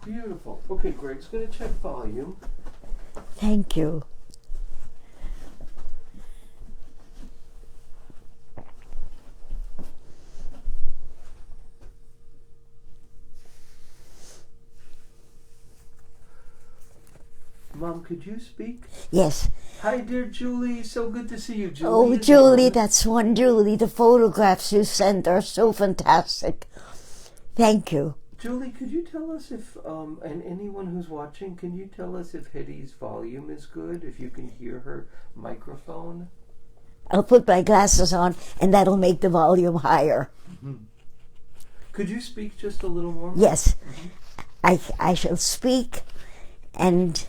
Beautiful. Okay, Greg's going to check volume. Thank you. Mom, could you speak? Yes. Hi, dear Julie. So good to see you, Julie. Oh, Julie, that's one Julie. The photographs you sent are so fantastic. Thank you. Julie, could you tell us if, and anyone who's watching, can you tell us if Hedy's volume is good, if you can hear her microphone? I'll put my glasses on, and that'll make the volume higher. Mm-hmm. Could you speak just a little more? Yes. Mm-hmm. I shall speak, and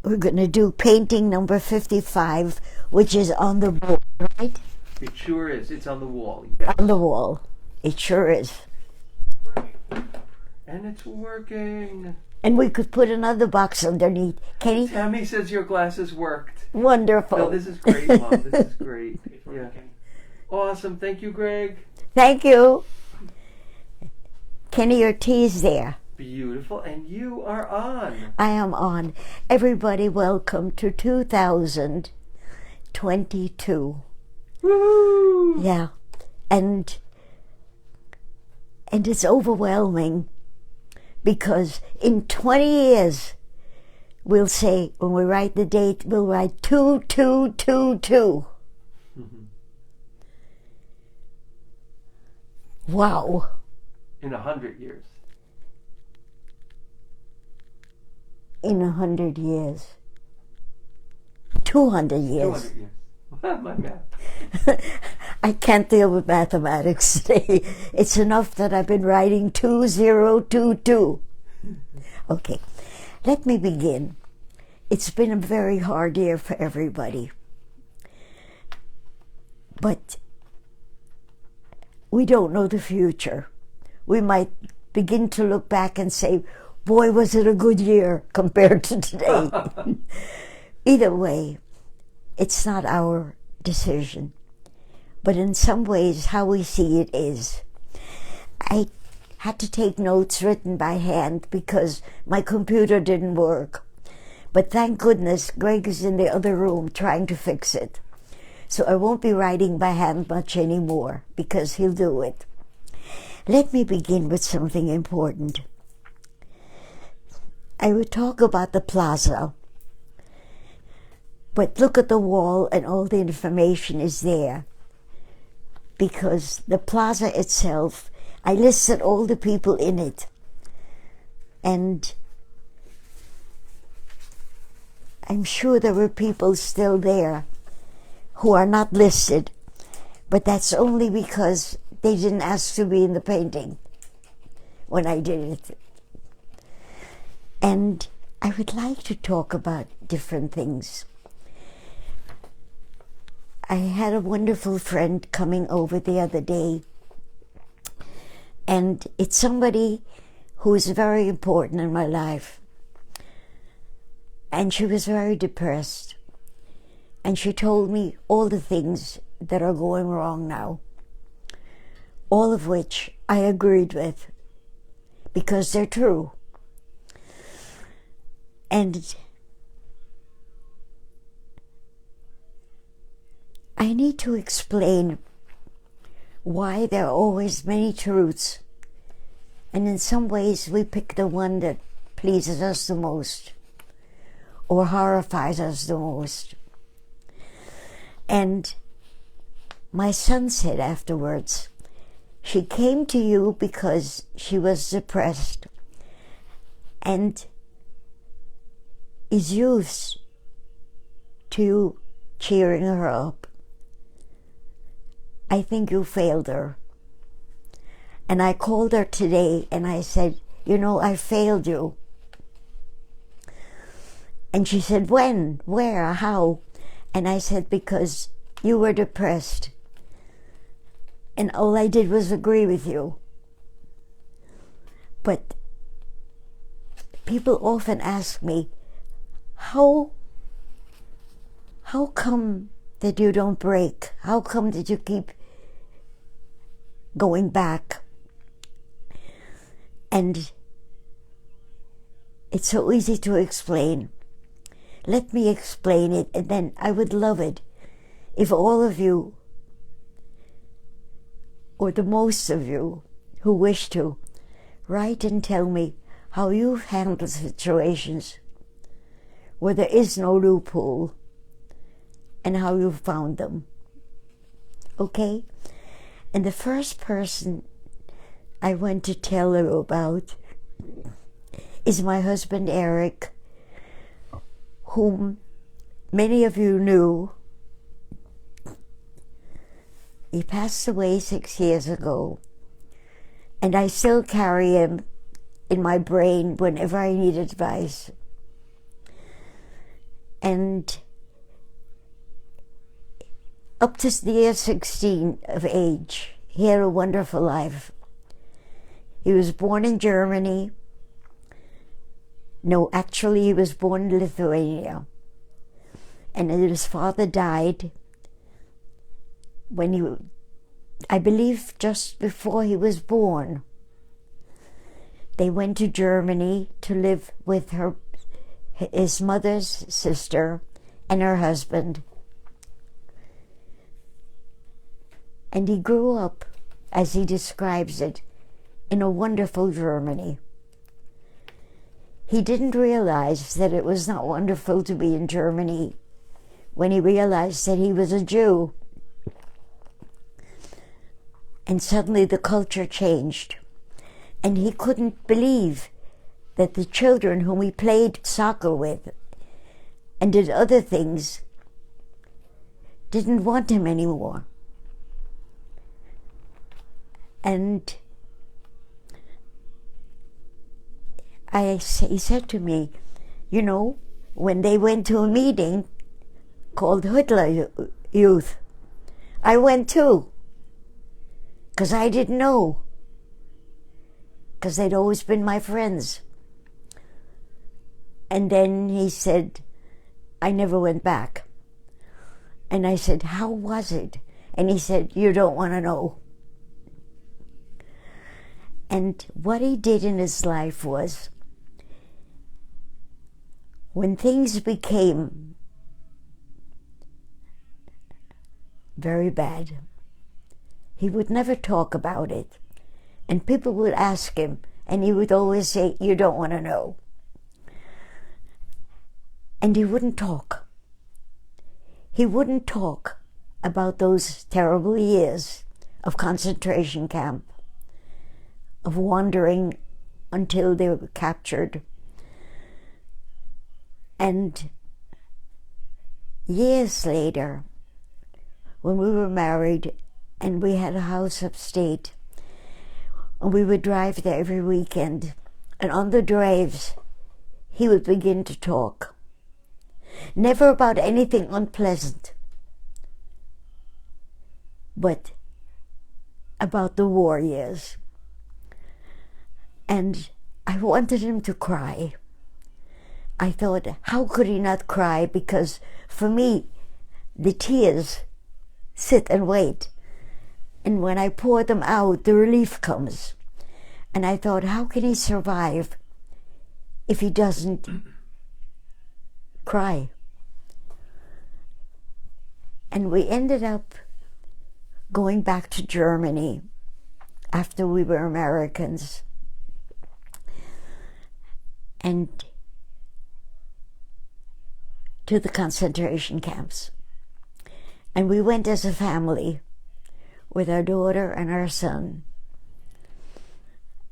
we're going to do painting number 55, which is on the wall, right? It sure is. It's on the wall. Yes. On the wall. It sure is. And it's working. And we could put another box underneath. Kenny? Tammy says your glasses worked. Wonderful. No, this is great, Mom. This is great. Yeah. Awesome. Thank you, Greg. Thank you. Kenny, your tea's there. Beautiful. And you are on. I am on. Everybody, welcome to 2022. Woo! Yeah. And it's overwhelming because in 20 years, we'll say, when we write the date, we'll write 2222. Mm-hmm. Wow. In 100 years. In 100 years. 200 years. 200 years. My math. I can't deal with mathematics today. It's enough that I've been writing 2022. Okay, let me begin. It's been a very hard year for everybody. But we don't know the future. We might begin to look back and say, boy, was it a good year compared to today. Either way, it's not our decision. But in some ways, how we see it is. I had to take notes written by hand because my computer didn't work. But thank goodness Greg is in the other room trying to fix it. So I won't be writing by hand much anymore because he'll do it. Let me begin with something important. I would talk about the plaza. But look at the wall and all the information is there. Because the plaza itself, I listed all the people in it. And I'm sure there were people still there who are not listed. But that's only because they didn't ask to be in the painting when I did it. And I would like to talk about different things. I had a wonderful friend coming over the other day, and it's somebody who is very important in my life. And she was very depressed, and she told me all the things that are going wrong now, all of which I agreed with, because they're true. And I need to explain why there are always many truths, and in some ways we pick the one that pleases us the most or horrifies us the most. And my son said afterwards, she came to you because she was depressed and is used to you cheering her up. I think you failed her. And I called her today and I said, you know, I failed you. And she said, when, where, how? And I said, because you were depressed. And all I did was agree with you. But people often ask me, how come that you don't break? How come that you keep going back? And It's so easy to explain. Let me explain it, and then I would love it if all of you, or the most of you who wish to, write and tell me how you've handled situations where there is no loophole and how you've found them. Okay? And the first person I want to tell you about is my husband Eric, whom many of you knew. He passed away 6 years ago, and I still carry him in my brain whenever I need advice. And up to the year 16 of age, he had a wonderful life. He was born in Germany. No, actually, he was born in Lithuania. And his father died when he, I believe, just before he was born. They went to Germany to live with his mother's sister and her husband. And he grew up, as he describes it, in a wonderful Germany. He didn't realize that it was not wonderful to be in Germany when he realized that he was a Jew. And suddenly the culture changed. And he couldn't believe that the children whom he played soccer with and did other things didn't want him anymore. And he said to me, you know, when they went to a meeting called Hitler Youth, I went too, because I didn't know, because they'd always been my friends. And then he said, I never went back. And I said, how was it? And he said, you don't want to know. And what he did in his life was, when things became very bad, he would never talk about it. And people would ask him, and he would always say, you don't want to know. And he wouldn't talk. He wouldn't talk about those terrible years of concentration camp, of wandering until they were captured. And years later, when we were married and we had a house upstate, and we would drive there every weekend, and on the drives, he would begin to talk. Never about anything unpleasant, but about the war years. And I wanted him to cry. I thought, how could he not cry? Because for me, the tears sit and wait. And when I pour them out, the relief comes. And I thought, how can he survive if he doesn't cry? And we ended up going back to Germany after we were Americans. And to the concentration camps. And we went as a family with our daughter and our son.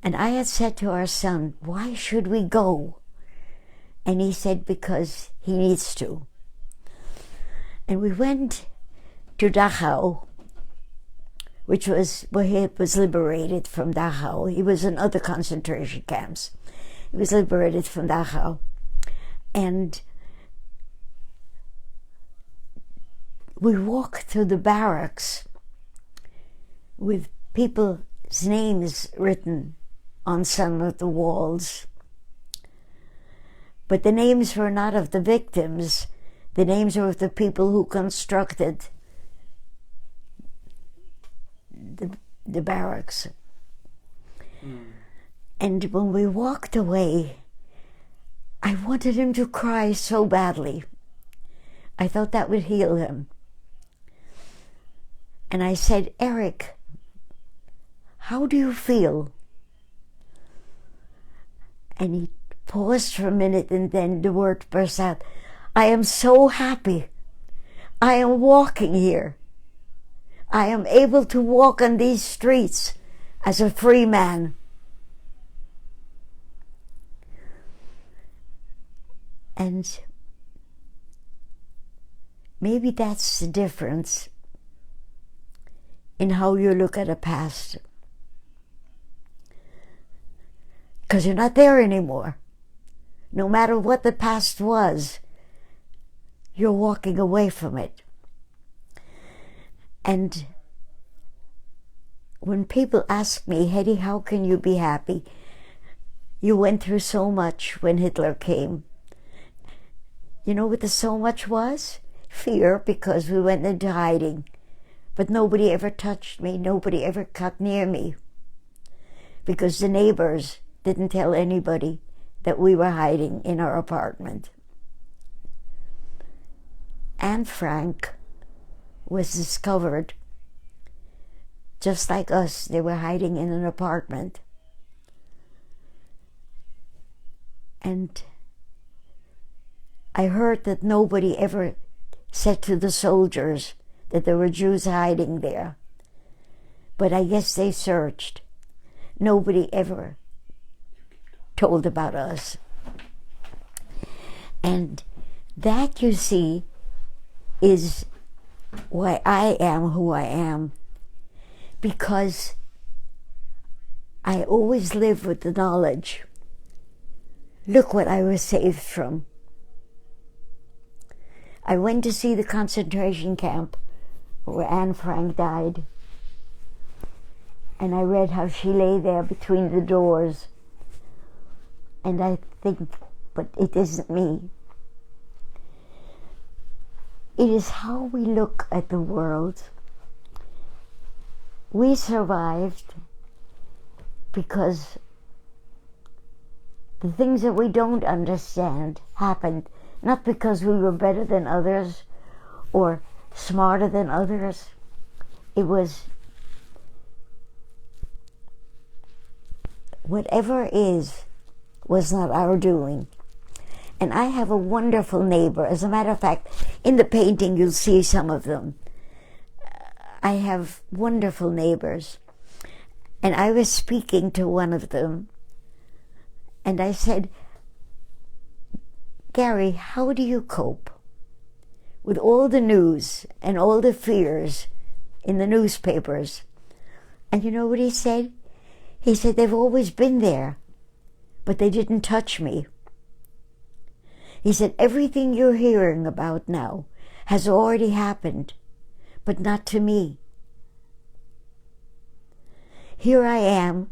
And I had said to our son, why should we go? And he said, because he needs to. And we went to Dachau, which was where he was liberated from Dachau. He was in other concentration camps. He was liberated from Dachau. And we walked through the barracks with people's names written on some of the walls. But the names were not of the victims. The names were of the people who constructed the barracks. And when we walked away, I wanted him to cry so badly. I thought that would heal him. And I said, Eric, how do you feel? And he paused for a minute, and then the word burst out, I am so happy. I am walking here. I am able to walk on these streets as a free man. And maybe that's the difference in how you look at a past. Because you're not there anymore. No matter what the past was, you're walking away from it. And when people ask me, Hedy, how can you be happy? You went through so much when Hitler came. You know what the so much was? Fear, because we went into hiding. But nobody ever touched me. Nobody ever got near me. Because the neighbors didn't tell anybody that we were hiding in our apartment. Anne Frank was discovered just like us. They were hiding in an apartment. And I heard that nobody ever said to the soldiers that there were Jews hiding there. But I guess they searched. Nobody ever told about us. And that, you see, is why I am who I am. Because I always live with the knowledge, look what I was saved from. I went to see the concentration camp where Anne Frank died. And I read how she lay there between the doors. And I think, but it isn't me. It is how we look at the world. We survived because the things that we don't understand happened, not because we were better than others or smarter than others. It was whatever is was not our doing. And I have a wonderful neighbor. As a matter of fact, in the painting you'll see some of them. I have wonderful neighbors. And I was speaking to one of them, and I said, Gary, how do you cope with all the news and all the fears in the newspapers? And you know what he said? He said, they've always been there, but they didn't touch me. He said, everything you're hearing about now has already happened, but not to me. Here I am,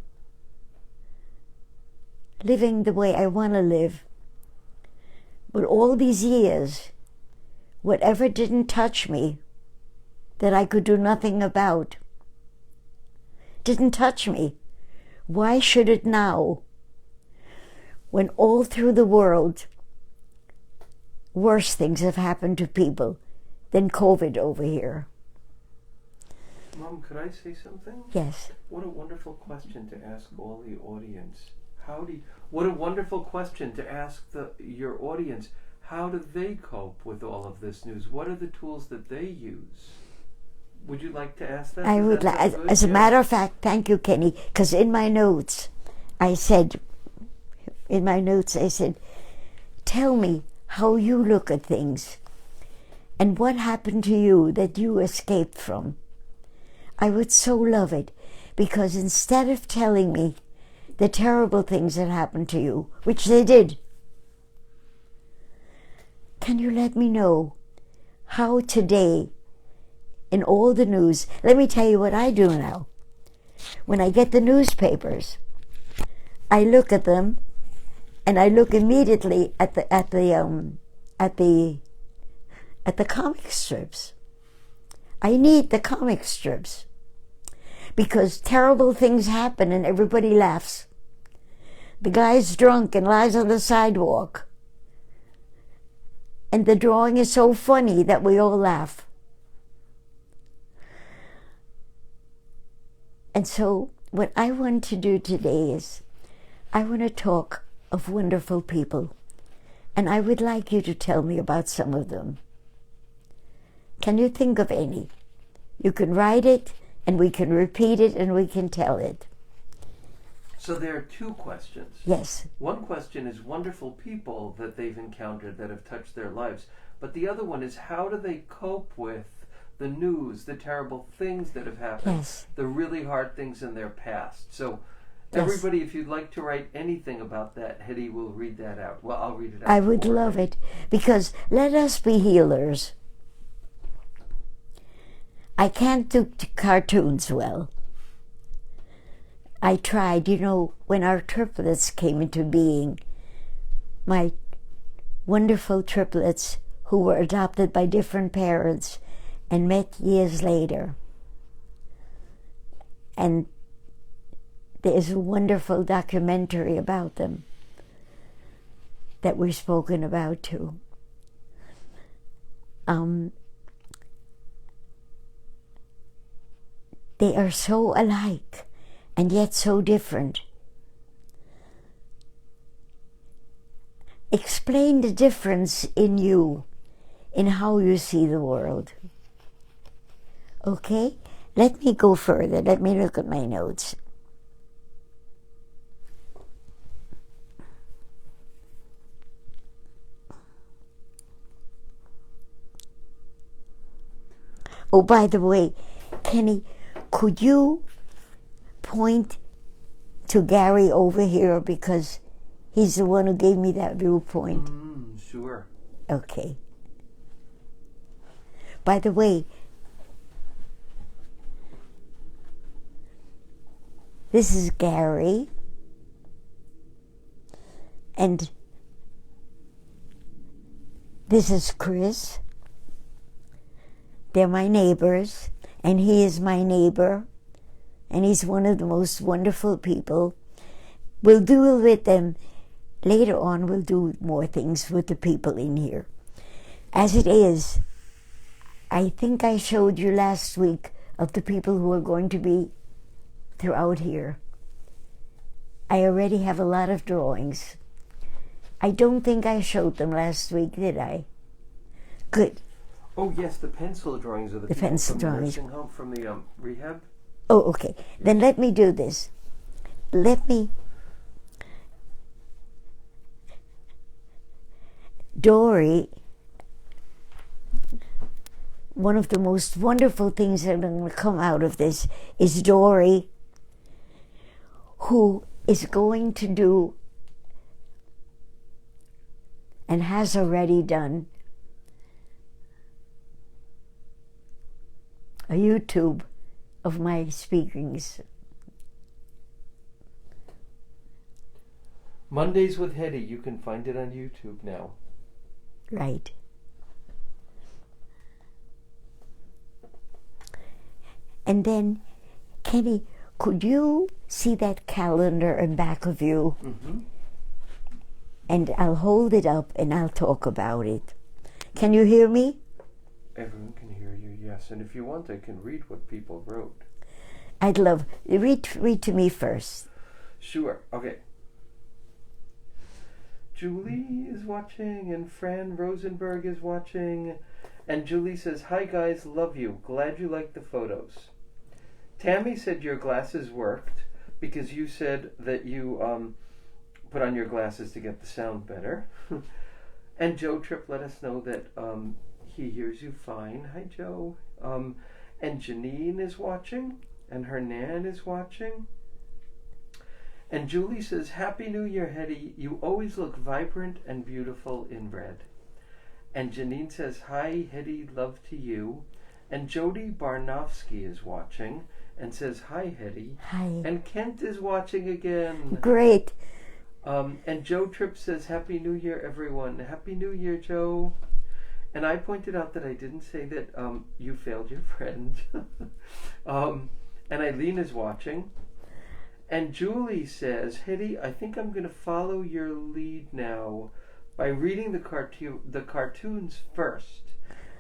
living the way I want to live. But all these years, whatever didn't touch me, that I could do nothing about, didn't touch me. Why should it now, when all through the world, worse things have happened to people than COVID over here? Mom, could I say something? Yes. What a wonderful question to ask all the audience. What a wonderful question to ask your audience. How do they cope with all of this news? What are the tools that they use? Would you like to ask that? I would like, as a matter of fact, thank you, Kenny, because in my notes, I said, tell me how you look at things and what happened to you that you escaped from. I would so love it, because instead of telling me the terrible things that happened to you, which they did, can you let me know how today, in all the news, let me tell you what I do now. When I get the newspapers, I look at them, and I look immediately at the comic strips. I need the comic strips, because terrible things happen and everybody laughs. The guy's drunk and lies on the sidewalk, And the drawing is so funny that we all laugh. And so what I want to do today is I want to talk of wonderful people. And I would like you to tell me about some of them. Can you think of any? You can write it, and we can repeat it, and we can tell it. So there are two questions. Yes. One question is wonderful people that they've encountered that have touched their lives. But the other one is how do they cope with the news, the terrible things that have happened, Yes. the really hard things in their past. So Yes. everybody, if you'd like to write anything about that, Hedy will read that out. Well, I'll read it out. I would for love her. it, because let us be healers. I can't do cartoons well. I tried, when our triplets came into being, my wonderful triplets who were adopted by different parents and met years later. And there's a wonderful documentary about them that we've spoken about too. They are so alike and yet so different. Explain the difference in you, in how you see the world. Okay? Let me go further. Let me look at my notes. Oh, by the way, Kenny, could you point to Gary over here, because he's the one who gave me that viewpoint? Sure. Okay. By the way, this is Gary, and this is Chris. They're my neighbors, and he is my neighbor, and he's one of the most wonderful people. We'll deal with them later on. We'll do more things with the people in here. As it is, I think I showed you last week of the people who are going to be throughout here. I already have a lot of drawings. I don't think I showed them last week, did I? Good. Oh yes, the pencil drawings of the people pencil from drawings. the nursing home, from the rehab. Oh, okay. Then let me do this. Dory, one of the most wonderful things that are going to come out of this is Dory, who is going to do, and has already done, a YouTube of my speakings. Mondays with Hedy, you can find it on YouTube now. Right. And then, Kenny, could you see that calendar in back of you? Mm-hmm. And I'll hold it up and I'll talk about it. Can you hear me? Everyone can hear you, yes. And if you want, I can read what people wrote. I'd love, read to me first. Sure, okay. Julie is watching, and Fran Rosenberg is watching. And Julie says, "Hi guys, love you. Glad you liked the photos." Tammy said your glasses worked because you said that you put on your glasses to get the sound better. And Joe Tripp let us know that he hears you fine. Hi, Joe. And Janine is watching, and Hernan is watching. And Julie says, "Happy New Year, Hedy. You always look vibrant and beautiful in red." And Janine says, "Hi, Hedy. Love to you." And Jody Barnofsky is watching and says, "Hi, Hedy." Hi. And Kent is watching again. Great. And Joe Tripp says, "Happy New Year, everyone." Happy New Year, Joe. And I pointed out that I didn't say that you failed your friend. And Eileen is watching. And Julie says, "Hedy, I think I'm going to follow your lead now. by reading the cartoons first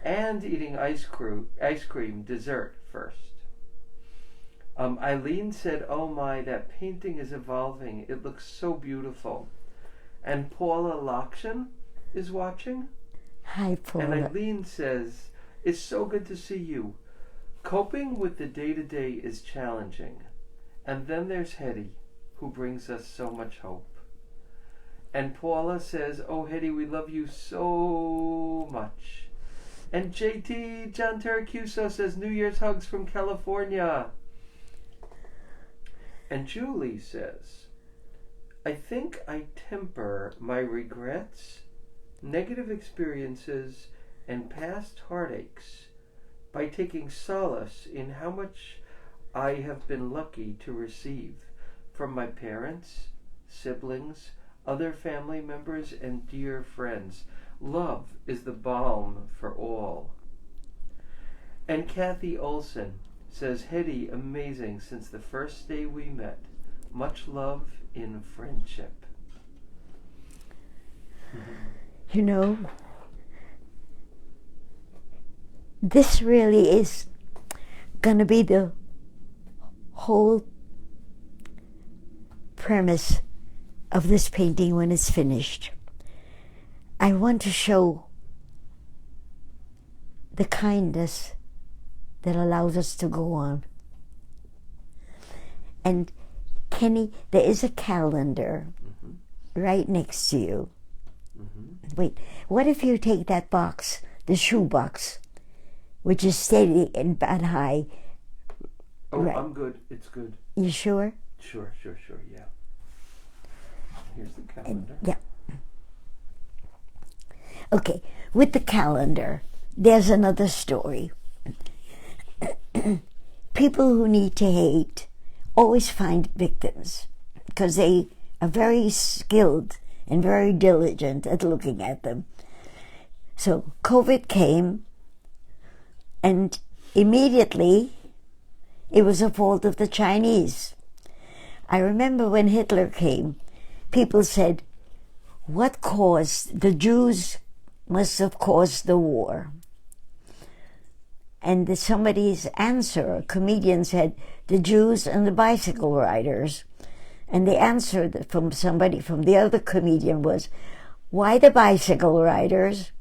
and eating ice cream dessert first. Eileen said, "Oh my, that painting is evolving. It looks so beautiful." And Paula Lakshan is watching. Hi, Paula. And Eileen says, "It's so good to see you. Coping with the day-to-day is challenging. And then there's Hedy, who brings us so much hope." And Paula says, "Oh, Hedy, we love you so much." And JT, John Taracuso, says, "New Year's hugs from California." And Julie says, "I think I temper my regrets, negative experiences, and past heartaches by taking solace in how much I have been lucky to receive from my parents, siblings, other family members, and dear friends. Love is the balm for all." And Kathy Olson says, "Hedy, amazing since the first day we met. Much love in friendship." You know, this really is going to be the whole premise of this painting when it's finished. I want to show the kindness that allows us to go on. And Kenny, there is a calendar right next to you. Wait, what if you take that box, the shoe box, which is steady and bad high? Oh, right. I'm good. It's good. You sure? Sure, yeah. Here's the calendar. Yeah. Okay, with the calendar, there's another story. People who need to hate always find victims because they are very skilled and very diligent at looking at them. So COVID came, and immediately it was a fault of the Chinese. I remember when Hitler came, people said, "What caused, the Jews must have caused the war." And somebody's answer, a comedian said, "The Jews and the bicycle riders." And the answer from somebody, from the other comedian was, "Why the bicycle riders?"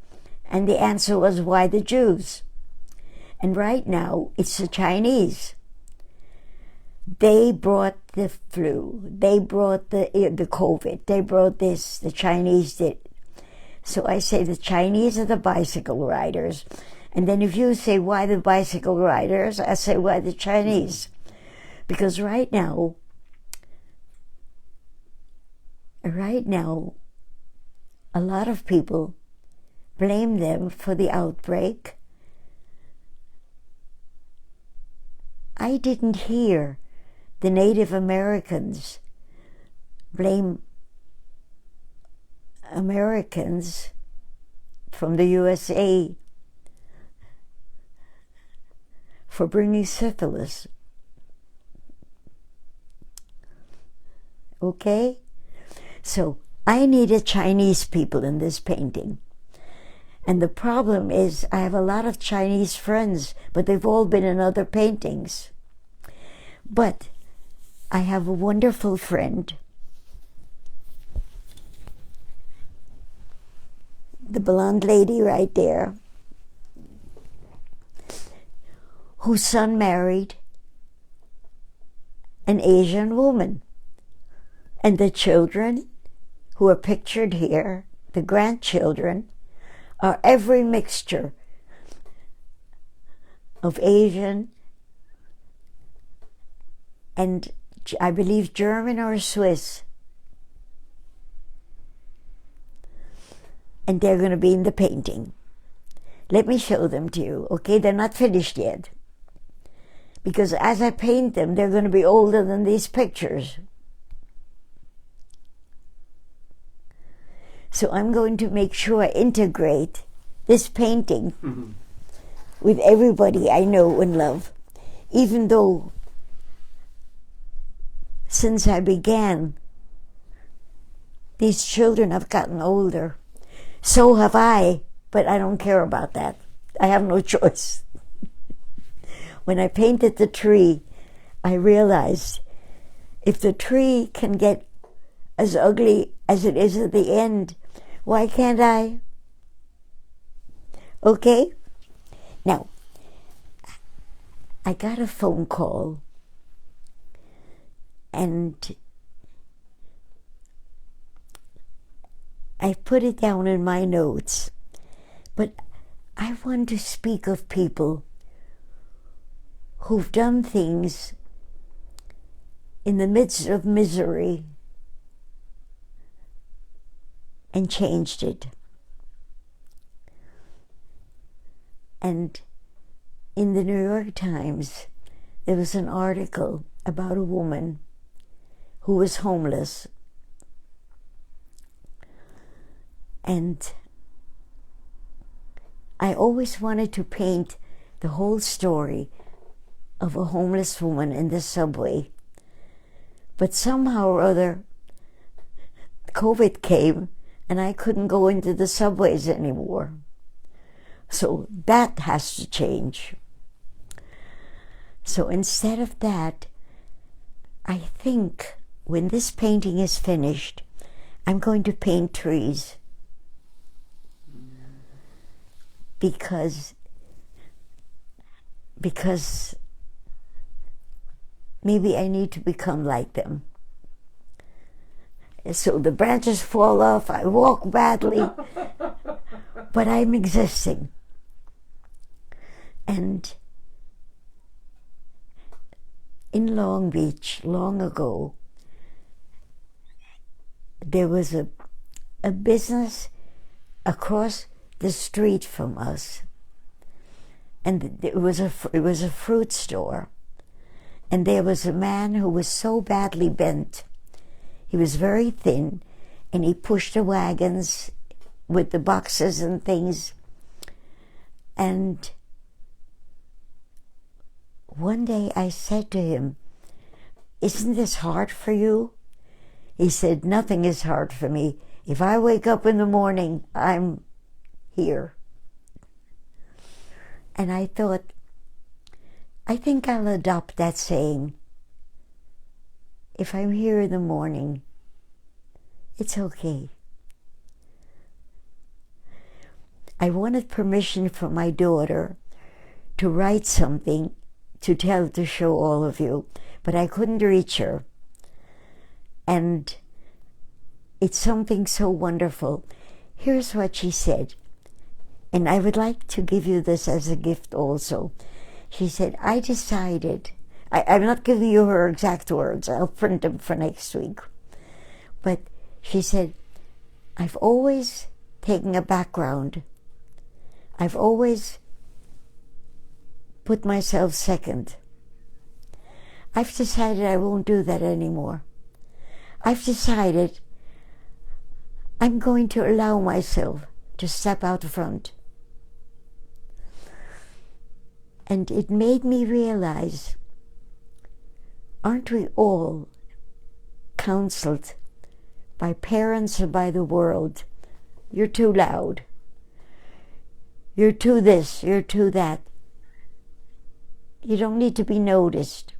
And the answer was, "Why the Jews?" And right now, it's the Chinese. They brought the flu. They brought the COVID. They brought this. The Chinese did. So I say the Chinese are the bicycle riders. And then if you say, "Why the bicycle riders?" I say, "Why the Chinese?" Because right now, a lot of people blame them for the outbreak. I didn't hear the Native Americans blame Americans from the USA for bringing syphilis. Okay? So I needed Chinese people in this painting. And the problem is I have a lot of Chinese friends, but they've all been in other paintings. But I have a wonderful friend, the blonde lady right there, whose son married an Asian woman. And the children who are pictured here, the grandchildren, are every mixture of Asian and I believe German or Swiss. And they're going to be in the painting. Let me show them to you, okay? They're not finished yet. Because as I paint them, they're going to be older than these pictures. So I'm going to make sure I integrate this painting with everybody I know and love. Even though since I began, these children have gotten older. So have I, but I don't care about that. I have no choice. When I painted the tree, I realized if the tree can get as ugly as it is at the end, why can't I? Okay? Now, I got a phone call, and I put it down in my notes, but I want to speak of people who've done things in the midst of misery and changed it. And in the New York Times, there was an article about a woman who was homeless. And I always wanted to paint the whole story of a homeless woman in the subway. But somehow or other, COVID came and I couldn't go into the subways anymore. So that has to change. So instead of that, I think when this painting is finished, I'm going to paint trees. Because maybe I need to become like them. So the branches fall off, I walk badly, but I'm existing. And in Long Beach, long ago, there was a business across the street from us, and it was a fruit store, and there was a man who was so badly bent. He was very thin, and he pushed the wagons with the boxes and things. And one day I said to him, "Isn't this hard for you?" He said, "Nothing is hard for me. If I wake up in the morning, I'm here." And I thought, I think I'll adopt that saying. If I'm here in the morning, it's okay. I wanted permission from my daughter to write something to show all of you, but I couldn't reach her. And it's something so wonderful. Here's what she said, and I would like to give you this as a gift also. She said, I decided, I'm not giving you her exact words, I'll print them for next week. But she said, I've always taken a background. I've always put myself second. I've decided I won't do that anymore. I've decided I'm going to allow myself to step out front. And it made me realize, aren't we all counseled by parents or by the world? You're too loud. You're too this, you're too that. You don't need to be noticed.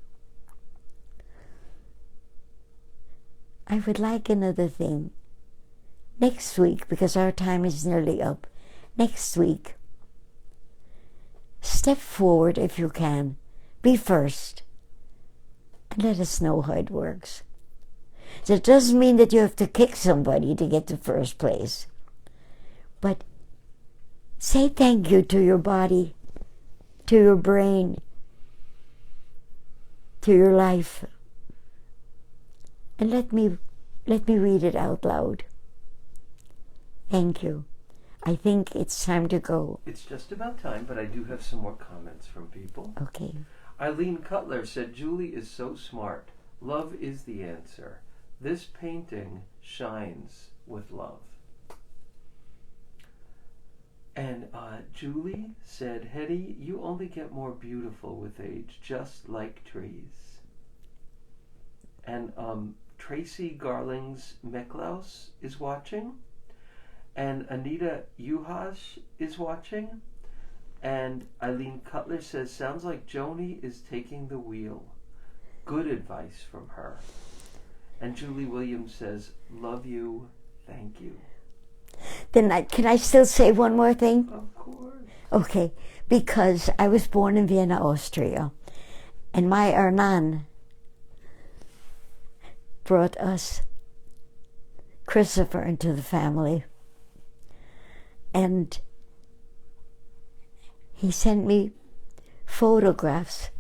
I would like another thing. Next week, because our time is nearly up, next week, step forward if you can. Be first. And let us know how it works. That doesn't mean that you have to kick somebody to get to first place. But say thank you to your body, to your brain, to your life. And let me read it out loud. Thank you. I think it's time to go. It's just about time, but I do have some more comments from people. Okay. Eileen Cutler said, Julie is so smart. Love is the answer. This painting shines with love. And Julie said, Hedy, you only get more beautiful with age, just like trees. And Tracy Garlings Meklaus is watching. And Anita Uhas is watching. And Eileen Cutler says, sounds like Joni is taking the wheel. Good advice from her. And Julie Williams says, love you, thank you. Then can I still say one more thing? Of course. Okay, because I was born in Vienna, Austria, and my Hernan brought us Christopher into the family. And he sent me photographs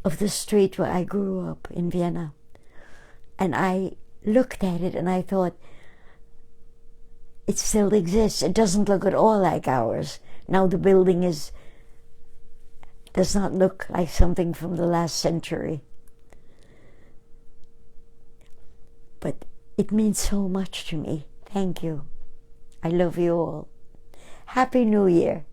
of the street where I grew up in Vienna. And I looked at it and I thought, it still exists. It doesn't look at all like ours. Now the building does not look like something from the last century. But it means so much to me. Thank you. I love you all. Happy New Year.